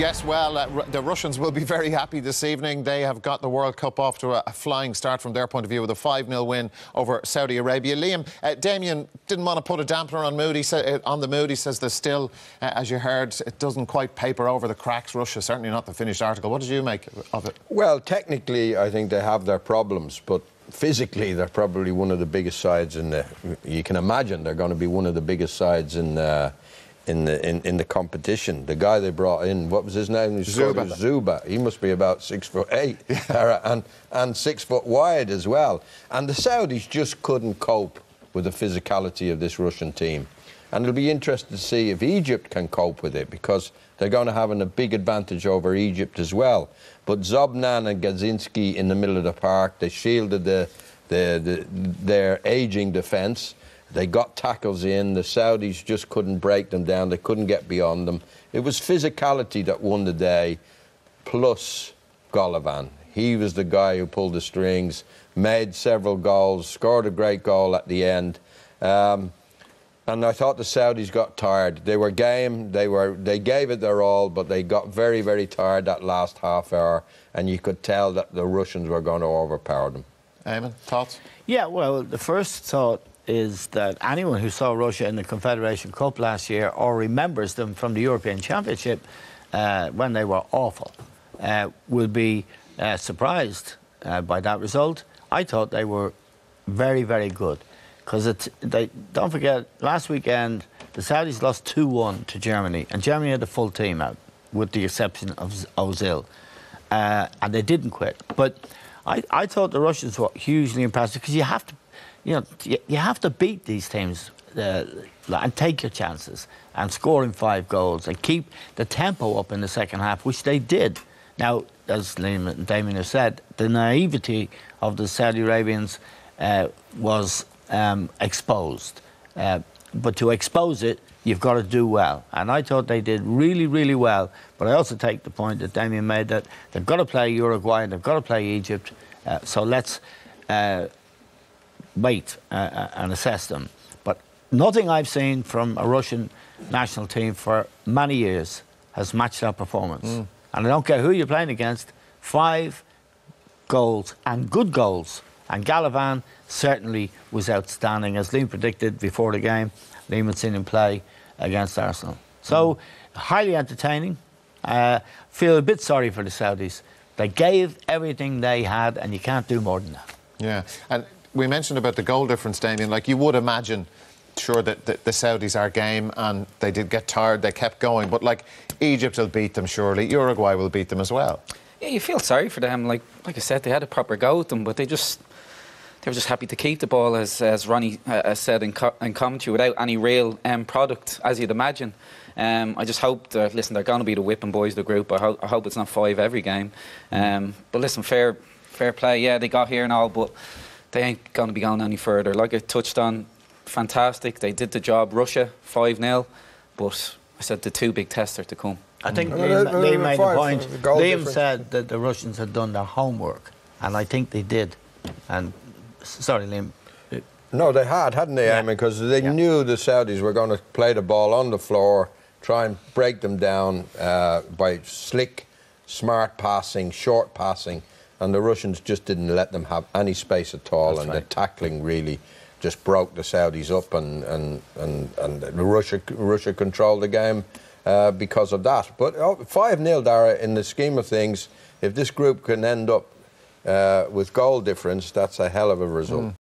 Yes, well, the Russians will be very happy this evening. They have got the World Cup off to a flying start from their point of view with a 5-0 win over Saudi Arabia. Liam, Damien didn't want to put a dampener on Moody. On the mood, he says there's still, as you heard, it doesn't quite paper over the cracks. Russia, certainly not the finished article. What did you make of it? Well, technically, I think they have their problems, but physically, they're probably one of the biggest sides in the. You can imagine they're going to be one of the biggest sides in the competition. The guy they brought in, what was his name? Zuba. He must be about 6'8", yeah. and 6 foot wide as well. And the Saudis just couldn't cope with the physicality of this Russian team. And it'll be interesting to see if Egypt can cope with it, because they're going to have a big advantage over Egypt as well. But Zobnan and Gadzinski in the middle of the park, they shielded their ageing defence. They got tackles in. The Saudis just couldn't break them down. They couldn't get beyond them. It was physicality that won the day, plus Golovin. He was the guy who pulled the strings, made several goals, scored a great goal at the end. And I thought the Saudis got tired. They were game. They gave it their all, but they got very, very tired that last half hour, and you could tell that the Russians were going to overpower them. Eamon, thoughts? Yeah, well, the first thought is that anyone who saw Russia in the Confederation Cup last year or remembers them from the European Championship when they were awful will be surprised by that result. I thought they were very, very good, because don't forget, last weekend the Saudis lost 2-1 to Germany, and Germany had the full team out with the exception of Ozil, and they didn't quit. But I thought the Russians were hugely impressive, because you have to, you have to beat these teams and take your chances and scoring 5 goals and keep the tempo up in the second half, which they did. Now, as Liam and Damien have said, the naivety of the Saudi Arabians was exposed. But to expose it, you've got to do well. And I thought they did really, really well. But I also take the point that Damien made, that they've got to play Uruguay and they've got to play Egypt. So let's wait and assess them. But nothing I've seen from a Russian national team for many years has matched our performance. And I don't care who you're playing against, 5 goals, and good goals. And Golovin certainly was outstanding, as Liam predicted before the game. Liam had seen him play against Arsenal. So, highly entertaining. Feel a bit sorry for the Saudis. They gave everything they had, and you can't do more than that. Yeah, and we mentioned about the goal difference, Damien. Like, you would imagine, sure, that the Saudis are game, and they did get tired, they kept going. But, like, Egypt will beat them, surely. Uruguay will beat them as well. Yeah, you feel sorry for them. Like I said, they had a proper go at them, but they were just happy to keep the ball, as Ronnie said in commentary, without any real product, as you'd imagine. I just hope that, listen, they're going to be the whipping boys of the group. I hope it's not 5 every game. But listen, fair play. Yeah, they got here and all, but they ain't going to be going any further. Like I touched on, fantastic. They did the job. Russia, 5-0. But I said the 2 big tests are to come. I think Liam made the point. Liam said that the Russians had done their homework, and I think they did. And sorry, Liam. No, they hadn't they, Eamon? Because they knew the Saudis were going to play the ball on the floor, try and break them down by slick, smart passing, short passing, and the Russians just didn't let them have any space at all. That's right. The tackling really just broke the Saudis up, and Russia controlled the game because of that. But 5-0, Dara, in the scheme of things, if this group can end up with goal difference, that's a hell of a result.